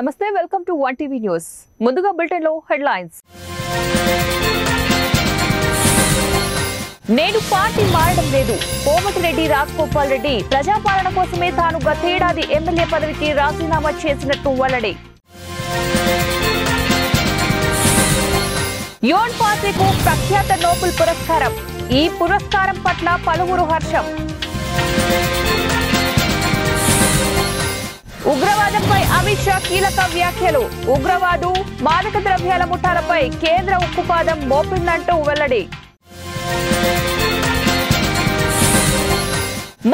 నమస్తే welcome to one TV news ముందుగా bulletin లో హెడ్లైన్స్ నేను పార్టీ మారడం లేదు కోమటిరెడ్డి రాజగోపాల్ రెడ్డి ప్రజాపాలన కోసమే తాను గతేడాది ఎమ్మెల్యే పదవికి రాజీనామా చేసినట్టు వెల్లడి యోన్ ఫాసేకు ప్రఖ్యాత నోబెల్ పురస్కారం ఈ పురస్కారం పట్ల పలువురు హర్షం ఉగ్రవాదంపై అమిత్ షా కీలక వ్యాఖ్యలు ఉగ్రవాదు మాదక ద్రవ్యాల ముఠాలపై కేంద్ర ఉక్కుపాదం మోపిందంటూ వెల్లడి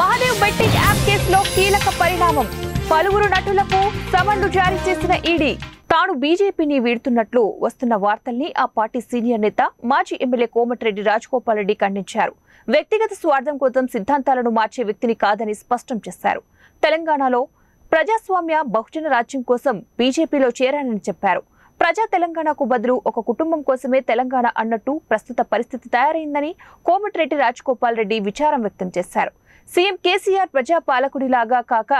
మహాదేవ్ బెట్టింగ్ యాప్ కేసులో కీలక పరిణామం పలువురు నటులకు సమన్లు జారీ చేసిన ఈడీ తాను బీజేపీని వీడుతున్నట్లు వస్తున్న వార్తల్ని ఆ పార్టీ సీనియర్ నేత మాజీ ఎమ్మెల్యే కోమటిరెడ్డి రాజగోపాల్ రెడ్డి ఖండించారు. వ్యక్తిగత స్వార్థం కోసం సిద్ధాంతాలను మార్చే వ్యక్తిని కాదని స్పష్టం చేశారు. తెలంగాణలో ప్రజాస్వామ్య బహుజన రాజ్యం కోసం బీజేపీలో చేరానని చెప్పారు. ప్రజా తెలంగాణకు బదులు ఒక కుటుంబం కోసమే తెలంగాణ అన్నట్టు ప్రస్తుత పరిస్థితి తయారైందని కోమటిరెడ్డి రాజగోపాల్ రెడ్డి విచారం వ్యక్తం చేశారు. సీఎం కేసీఆర్ ప్రజాపాలకుడిలాగా కాక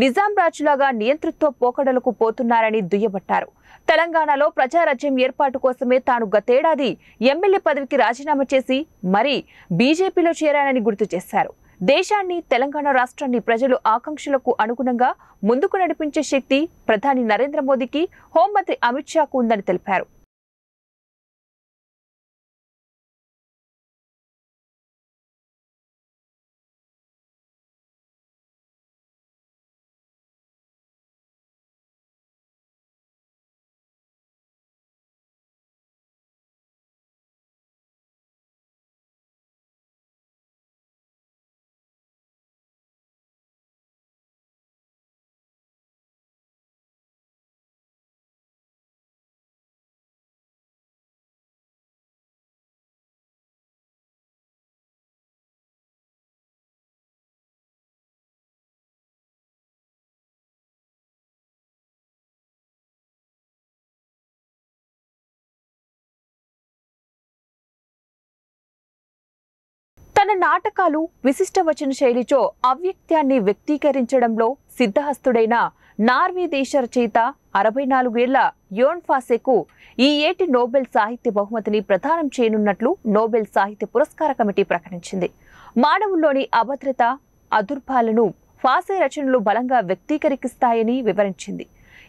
నిజాం రాజులాగా నియంతృత్వ పోకడలకు పోతున్నారని దుయ్యబట్టారు. తెలంగాణలో ప్రజారాజ్యం ఏర్పాటు కోసమే తాను గతేడాది ఎమ్మెల్యే పదవికి రాజీనామా చేసి మరీ బీజేపీలో చేరానని గుర్తు చేశారు. దేశాన్ని తెలంగాణ రాష్ట్రాన్ని ప్రజలు ఆకాంక్షలకు అనుగుణంగా ముందుకు నడిపించే శక్తి ప్రధాని నరేంద్ర మోదీకి హోంమంత్రి అమిత్ షాకు ఉందని తెలిపారు. తన నాటకాలు విశిష్ట వచన శైలితో అవ్యక్త్యాన్ని వ్యక్తీకరించడంలో సిద్ధహస్తుడైన నార్వే దేశ రచయిత 64 ఏళ్ల యోన్ ఫాసేకు ఈ ఏటి నోబెల్ సాహిత్య బహుమతిని ప్రదానం చేయనున్నట్లు నోబెల్ సాహిత్య పురస్కార కమిటీ ప్రకటించింది. మానవుల్లోని అభద్రత అదుర్భాలను ఫాసే రచనలు బలంగా వ్యక్తీకరిస్తాయని వివరించింది.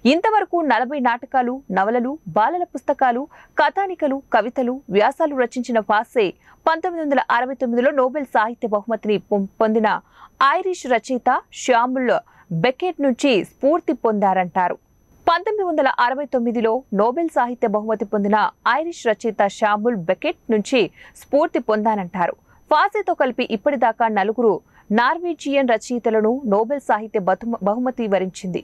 ఇంతవరకు 40 నాటకాలు, నవలలు, బాలల పుస్తకాలు, కథానికలు, కవితలు, వ్యాసాలు రచించిన ఫాసే 1969లో నోబెల్ సాహిత్య బహుమతిని పొందిన ఐరిష్ రచయిత శ్యాముల్ బెకెట్ నుంచి స్ఫూర్తి పొందారంటారు. 1969లో నోబెల్ సాహిత్య బహుమతి పొందిన ఐరిష్ రచయిత శ్యాముల్ బెకెట్ నుంచి స్ఫూర్తి పొందానంటారు. ఫాసేతో కలిపి ఇప్పటిదాకా 4 నార్వేజియన్ రచయితలను నోబెల్ సాహిత్య బహుమతి వరించింది.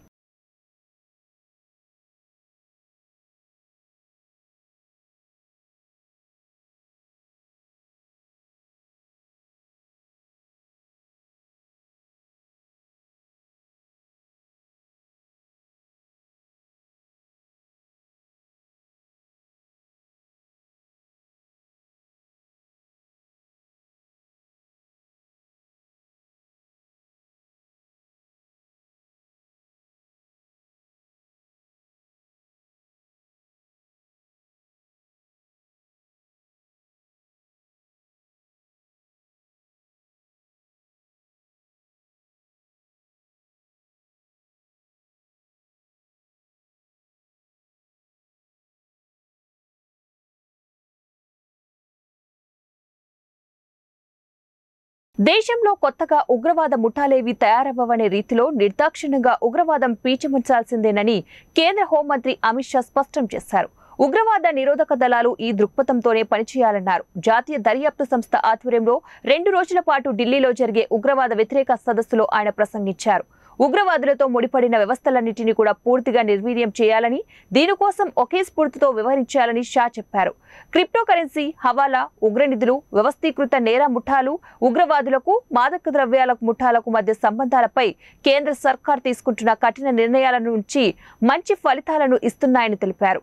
దేశంలో కొత్తగా ఉగ్రవాద ముఠాలేవి తయారవ్వనే రీతిలో నిర్దాక్షిణ్యంగా ఉగ్రవాదం పీచిముంచాల్సిందేనని కేంద్ర హోంమంత్రి అమిత్ షా స్పష్టం చేశారు. ఉగ్రవాద నిరోధక దళాలు ఈ దృక్పథంతోనే పనిచేయాలన్నారు. జాతీయ దర్యాప్తు సంస్థ ఆధ్వర్యంలో 2 రోజుల పాటు ఢిల్లీలో జరిగే ఉగ్రవాద వ్యతిరేక సదస్సులో ఆయన ప్రసంగించారు. ఉగ్రవాదులతో ముడిపడిన వ్యవస్థలన్నింటినీ కూడా పూర్తిగా నిర్వీర్యం చేయాలని, దీనికోసం ఒకే స్ఫూర్తితో వ్యవహరించాలని షా చెప్పారు. క్రిప్టో కరెన్సీ, హవాలా, ఉగ్రనిధులు, వ్యవస్థీకృత నేర ముఠాలు, ఉగ్రవాదులకు, మాదక ద్రవ్యాల ముఠాలకు మధ్య సంబంధాలపై కేంద్ర సర్కార్ తీసుకుంటున్న కఠిన నిర్ణయాల నుంచి మంచి ఫలితాలను ఇస్తున్నాయని తెలిపారు.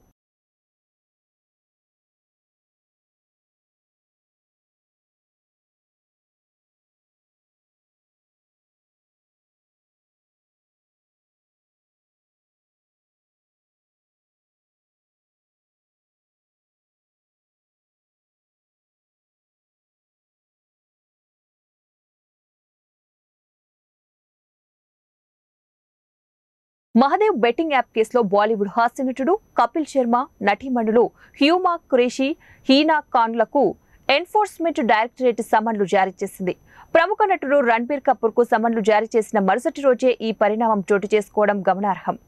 మహదేవ్ బెట్టింగ్ యాప్ కేసులో బాలీవుడ్ హాస్య నటుడు కపిల్ శర్మ, నటీమణులు హ్యూమా ఖురేషీ, హీనా ఖాన్లకు ఎన్ఫోర్స్మెంట్ డైరెక్టరేట్ సమన్లు జారీ చేసింది. ప్రముఖ నటుడు రణబీర్ కపూర్ కు సమన్లు జారీ చేసిన మరుసటి రోజే ఈ పరిణామం చోటు చేసుకోవడం గమనార్హం.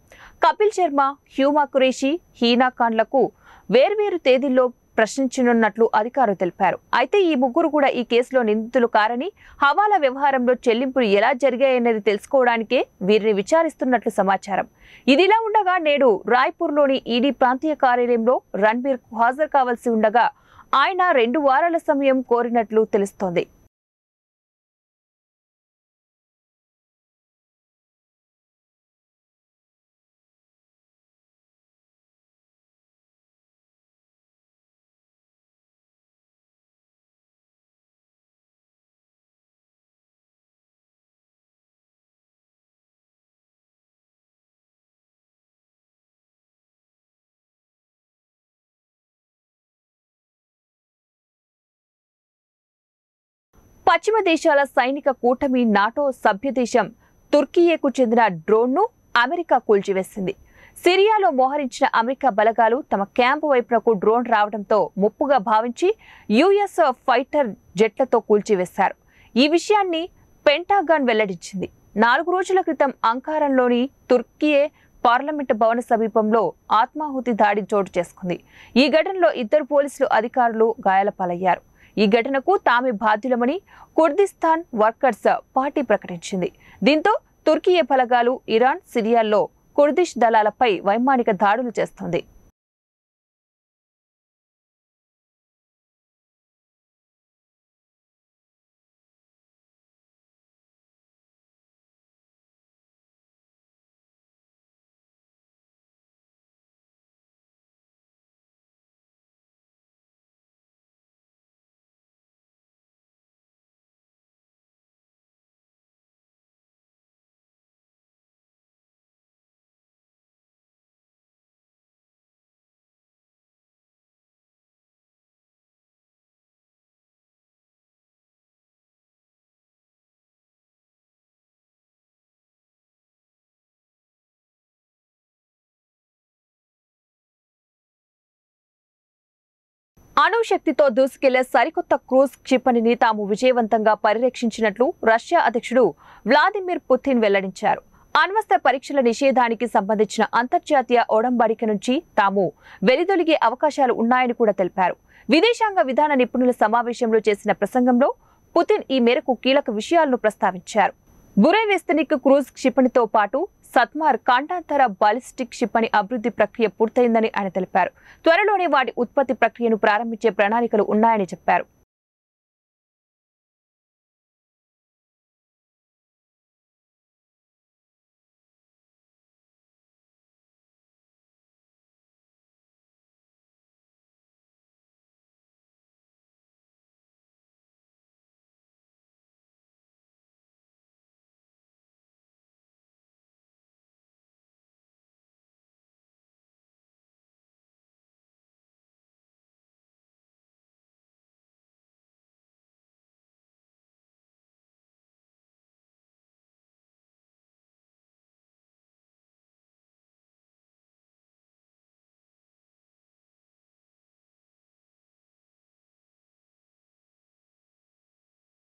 కపిల్ శర్మ, హ్యూమా ఖురేషీ, హీనా ఖాన్లకు వేర్వేరు తేదీల్లో ప్రశ్నించనున్నట్లు అధికారులు తెలిపారు. అయితే ఈ ముగ్గురు కూడా ఈ కేసులో నిందితులు కారని, హవాలా వ్యవహారంలో చెల్లింపులు ఎలా జరిగాయన్నది తెలుసుకోవడానికే వీరిని విచారిస్తున్నట్లు సమాచారం. ఇదిలా ఉండగా నేడు రాయ్పూర్లోని ఈడీ ప్రాంతీయ కార్యాలయంలో రణబీర్ హాజరు కావాల్సి ఉండగా ఆయన 2 వారాల సమయం కోరినట్లు తెలుస్తోంది. పశ్చిమ దేశాల సైనిక కూటమి నాటో సభ్య దేశం తుర్కియేకు చెందిన డ్రోన్ను అమెరికా కూల్చివేసింది. సిరియాలో మోహరించిన అమెరికా బలగాలు తమ క్యాంపు వైపునకు డ్రోన్ రావడంతో ముప్పుగా భావించి యుఎస్ ఫైటర్ జెట్లతో కూల్చివేశారు. ఈ విషయాన్ని పెంటాగాన్ వెల్లడించింది. 4 రోజుల క్రితం అంకారాలోని తుర్కియే పార్లమెంటు భవన సమీపంలో ఆత్మాహుతి దాడి చోటు చేసుకుంది. ఈ ఘటనలో 2 పోలీసులు అధికారులు గాయాల పాలయ్యారు. ఈ ఘటనకు తామే బాధ్యులమని కుర్దిస్తాన్ వర్కర్స్ పార్టీ ప్రకటించింది. దీంతో తుర్కియే బలగాలు ఇరాన్, సిరియాల్లో కుర్దిష్ దళాలపై వైమానిక దాడులు చేస్తోంది. అణుశక్తితో దూసుకెళ్లే సరికొత్త క్రూజ్ క్షిపణిని తాము విజయవంతంగా పరిరక్షించినట్లు రష్యా అధ్యక్షుడు వ్లాదిమిర్ పుతిన్ వెల్లడించారు. అణ్వస్త్ర పరీక్షల నిషేధానికి సంబంధించిన అంతర్జాతీయ ఒడంబడిక నుంచి తాము వెలిదొలిగే అవకాశాలు ఉన్నాయని కూడా తెలిపారు. విదేశాంగ విధాన నిపుణుల సమావేశంలో చేసిన ప్రసంగంలో పుతిన్ ఈ మేరకు కీలక విషయాలను ప్రస్తావించారు. బురేవెస్తనిక్ క్రూజ్ క్షిపణితో పాటు సత్మార్ కాంటాంతర బాలిస్టిక్ క్షిపణి అభివృద్ధి ప్రక్రియ పూర్తయిందని ఆయన తెలిపారు. త్వరలోనే వాటి ఉత్పత్తి ప్రక్రియను ప్రారంభించే ప్రణాళికలు ఉన్నాయని చెప్పారు.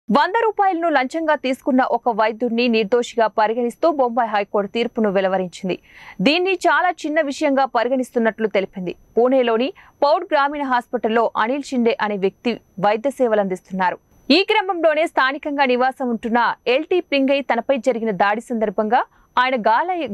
₹100 లంచంగా తీసుకున్న ఒక వైద్యుడిని నిర్దోషిగా పరిగణిస్తూ బొంబాయి హైకోర్టు తీర్పును వెలువరించింది. దీన్ని చాలా చిన్న విషయంగా పరిగణిస్తున్నట్లు తెలిపింది. పూణేలోని పౌడ్ గ్రామీణ హాస్పిటల్లో అనిల్ షిండే అనే వ్యక్తి వైద్య సేవలు అందిస్తున్నారు. ఈ క్రమంలోనే స్థానికంగా నివాసం ఉంటున్న ఎల్టీ పింగై తనపై జరిగిన దాడి సందర్భంగా ఆయన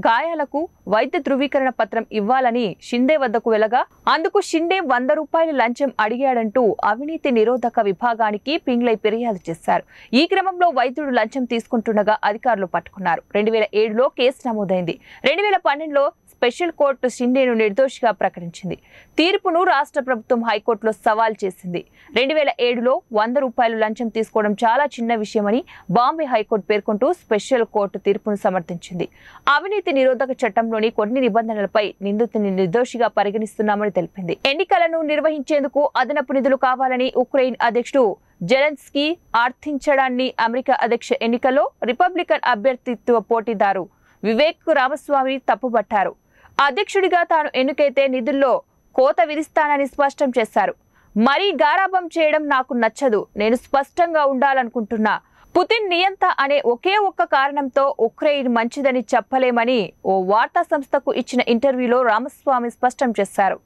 గాయాలకు వైద్య ధృవీకరణ పత్రం ఇవ్వాలని షిండే వద్దకు వెళ్లగా అందుకు షిండే ₹100 లంచం అడిగాడంటూ అవినీతి నిరోధక విభాగానికి పింగ్లై ఫిర్యాదు చేశారు. ఈ క్రమంలో వైద్యుడు లంచం తీసుకుంటుండగా అధికారులు పట్టుకున్నారు. 2007లో కేసు నమోదైంది. 2012లో స్పెషల్ కోర్టు షిండేను నిర్దోషిగా ప్రకటించింది. తీర్పును రాష్ట్ర ప్రభుత్వం హైకోర్టులో సవాల్ చేసింది. 2007లో ₹100 లంచం తీసుకోవడం చాలా చిన్న విషయమని బాంబే హైకోర్టు పేర్కొంటూ స్పెషల్ కోర్టు తీర్పును సమర్థించింది. అవినీతి నిరోధక చట్టంలోని కొన్ని నిబంధనలపై నిందితుని నిర్దోషిగా పరిగణిస్తున్నామని తెలిపింది. ఎన్నికలను నిర్వహించేందుకు అదనపు నిధులు కావాలని ఉక్రెయిన్ అధ్యక్షుడు జెలెన్స్కీ అర్థించడాన్ని అమెరికా అధ్యక్ష ఎన్నికల్లో రిపబ్లికన్ అభ్యర్థిత్వ పోటీదారు వివేక్ రామస్వామి తప్పుపట్టారు. అధ్యక్షుడిగా తాను ఎన్నికైతే నిధుల్లో కోత విధిస్తానని స్పష్టం చేశారు. మరీ గారాబం చేయడం నాకు నచ్చదు. నేను స్పష్టంగా ఉండాలనుకుంటున్నా. పుతిన్ నియంత అనే ఒకే ఒక్క కారణంతో ఉక్రెయిన్ మంచిదని చెప్పలేమని ఓ వార్తా సంస్థకు ఇచ్చిన ఇంటర్వ్యూలో రామస్వామి స్పష్టం చేశారు.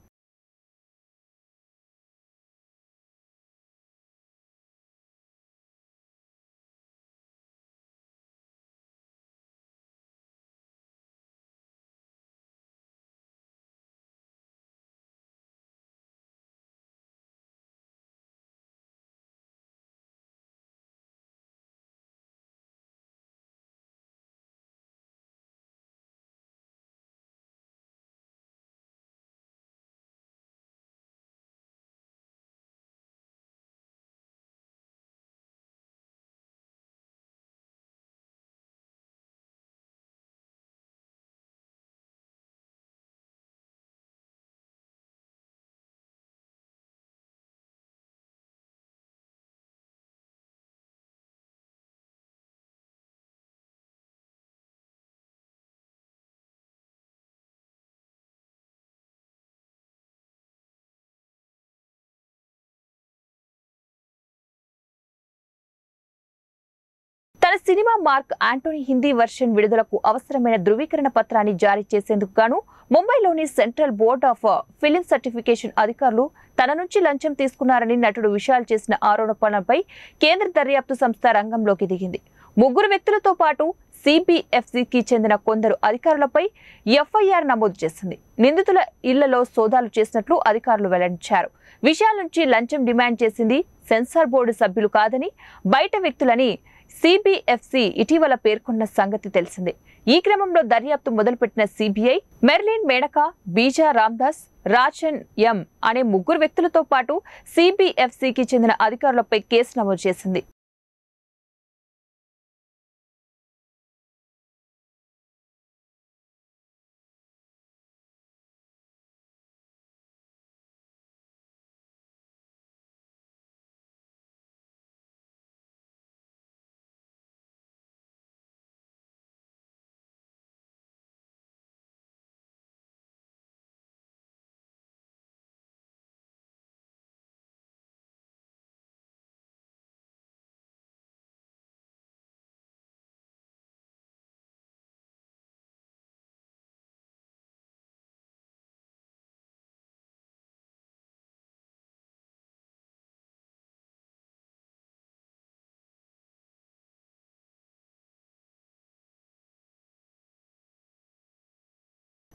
తన cinema mark Anthony Hindi version విడుదలకు అవసరమైన ధృవీకరణ పత్రాన్ని జారీ చేసేందుకు గాను ముంబైలోని central board of film certification అధికారులు తన నుంచి లంచం తీసుకున్నారని నటుడు విశాల్ చేసిన ఆరోపణలపై కేంద్ర దర్యాప్తు సంస్థ రంగంలోకి దిగింది. 3 వ్యక్తులతో పాటు సిబిఎఫ్సికి చెందిన కొందరు అధికారులపై ఎఫ్ఐఆర్ నమోదు చేసింది. నిందితుల ఇళ్లలో సోదాలు చేసినట్లు అధికారులు వెల్లడించారు. విశాల్ నుంచి లంచం డిమాండ్ చేసింది సెన్సార్ బోర్డు సభ్యులు కాదని, బయట వ్యక్తులని సిబిఎఫ్సి ఇటీవల పేర్కొన్న సంగతి తెలిసిందే. ఈ క్రమంలో దర్యాప్తు మొదలుపెట్టిన సిబిఐ మెర్లిన్ మేనకా, బీజా రామ్దాస్, రాజన్ ఎం అనే 3 వ్యక్తులతో పాటు సిబిఎఫ్సికి చెందిన అధికారులపై కేసు నమోదు చేసింది.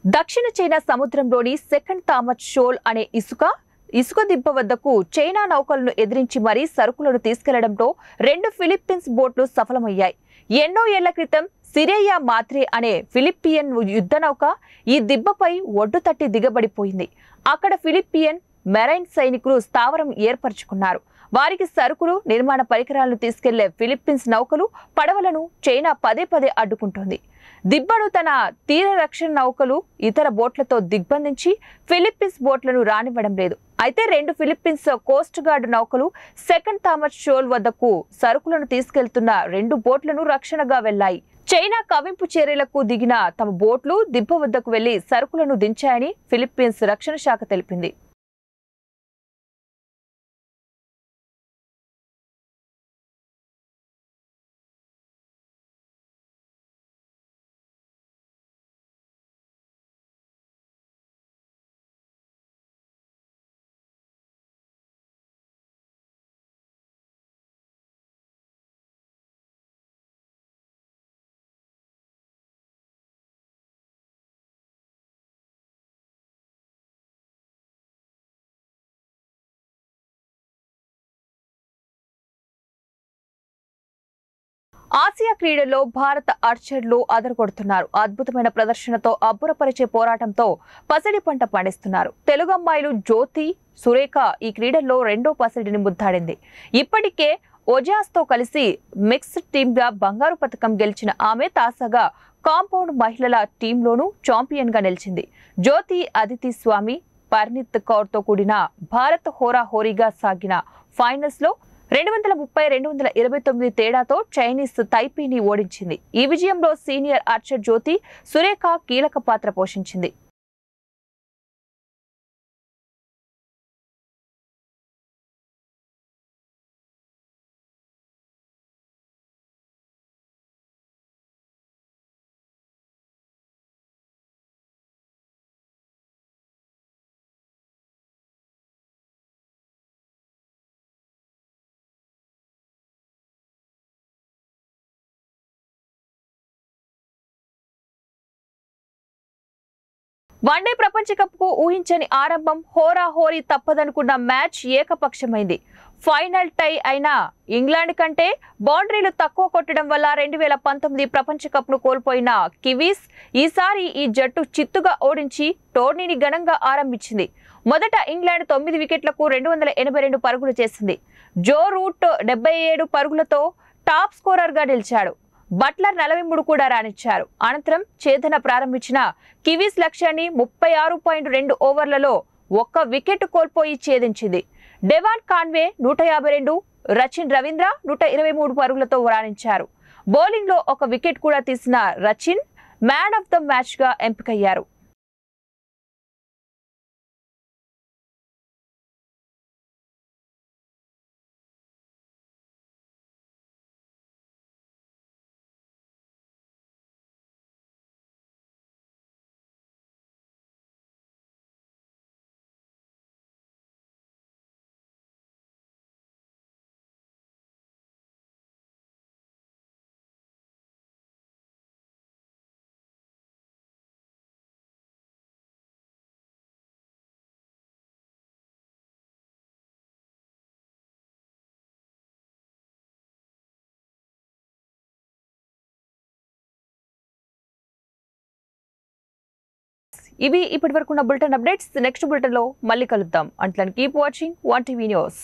దక్షిణ చైనా సముద్రంలోని సెకండ్ థామస్ షోల్ అనే ఇసుక దిబ్బ వద్దకు చైనా నౌకలను ఎదిరించి మరీ సరుకులను తీసుకెళ్లడంతో 2 ఫిలిప్పీన్స్ బోట్లు సఫలమయ్యాయి. ఎన్నో ఏళ్ల క్రితం సిరేయా మాత్రే అనే ఫిలిప్పియన్ యుద్ధ నౌక ఈ దిబ్బపై ఒడ్డు తట్టి దిగబడిపోయింది. అక్కడ ఫిలిప్పియన్ మెరైన్ సైనికులు స్థావరం ఏర్పరచుకున్నారు. వారికి సరుకులు, నిర్మాణ పరికరాలను తీసుకెళ్లే ఫిలిప్పీన్స్ నౌకలు, పడవలను చైనా పదే అడ్డుకుంటోంది. దిబ్బను తన తీర రక్షణ నౌకలు ఇతర బోట్లతో దిగ్బంధించి ఫిలిప్పీన్స్ బోట్లను రానివ్వడం లేదు. అయితే 2 ఫిలిప్పీన్స్ కోస్ట్ గార్డ్ నౌకలు సెకండ్ థామస్ షోల్ వద్దకు సరుకులను తీసుకెళ్తున్న 2 బోట్లను రక్షణగా వెళ్లాయి. చైనా కవింపు చర్యలకు దిగిన తమ బోట్లు దిబ్బ వద్దకు వెళ్లి సరుకులను దించాయని ఫిలిప్పీన్స్ రక్షణ శాఖ తెలిపింది. ఆసియా క్రీడల్లో భారత ఆర్చర్లు అదరగొడుతున్నారు. అద్భుతమైన ప్రదర్శనతో అబ్బురపరిచే పోరాటంతో పసిడి పంట పండిస్తున్నారు. తెలుగు అమ్మాయిలు జ్యోతి, సురేఖ ఈ క్రీడల్లో 2వ పసిడిని ముద్దాడింది. ఇప్పటికే ఒజాస్తో కలిసి మిక్స్డ్ టీమ్గా బంగారు పతకం గెలిచిన ఆమె తాజాగా కాంపౌండ్ మహిళల టీంలోనూ ఛాంపియన్గా నిలిచింది. జ్యోతి అదితి స్వామి, పర్నీత్ కౌర్తో కూడిన భారత్ హోరాహోరీగా సాగిన ఫైనల్స్లో 230-229 తేడాతో చైనీస్ తైపీని ఓడించింది. ఈ విజయంలో సీనియర్ ఆర్చర్ జ్యోతి సురేఖ కీలక పాత్ర పోషించింది. వన్డే ప్రపంచ కప్ కు ఊహించని ఆరంభం. హోరాహోరీ తప్పదనుకున్న మ్యాచ్ ఏకపక్షమైంది. ఫైనల్ టై అయిన ఇంగ్లాండ్ కంటే బౌండరీలు తక్కువ కొట్టడం వల్ల 2019 ప్రపంచ కప్ ను కోల్పోయిన కివీస్ ఈసారి ఈ జట్టు చిత్తుగా ఓడించి టోర్నీని ఘనంగా ఆరంభించింది. మొదట ఇంగ్లాండ్ 9 వికెట్లకు 282 పరుగులు చేసింది. జో రూట్ 77 పరుగులతో టాప్ స్కోరర్ గా నిలిచాడు. బట్లర్ 43 కూడా రాణించారు. అనంతరం ఛేదన ప్రారంభించిన కివీస్ లక్ష్యాన్ని 36.2 ఓవర్లలో ఒక్క వికెట్ కోల్పోయి ఛేదించింది. డెవాన్ కాన్వే 152, రచిన్ రవీంద్ర 123 పరుగులతో రాణించారు. బౌలింగ్ లో ఒక వికెట్ కూడా తీసిన Rachin man of the match గా ఎంపికయ్యారు. ఇవి ఇప్పటివరకున్న బులెటిన్ అప్డేట్స్. నెక్స్ట్ బులెటిన్ లో మళ్ళీ కలుద్దాం. అంట్లని కీప్ వాచింగ్ 1TV న్యూస్.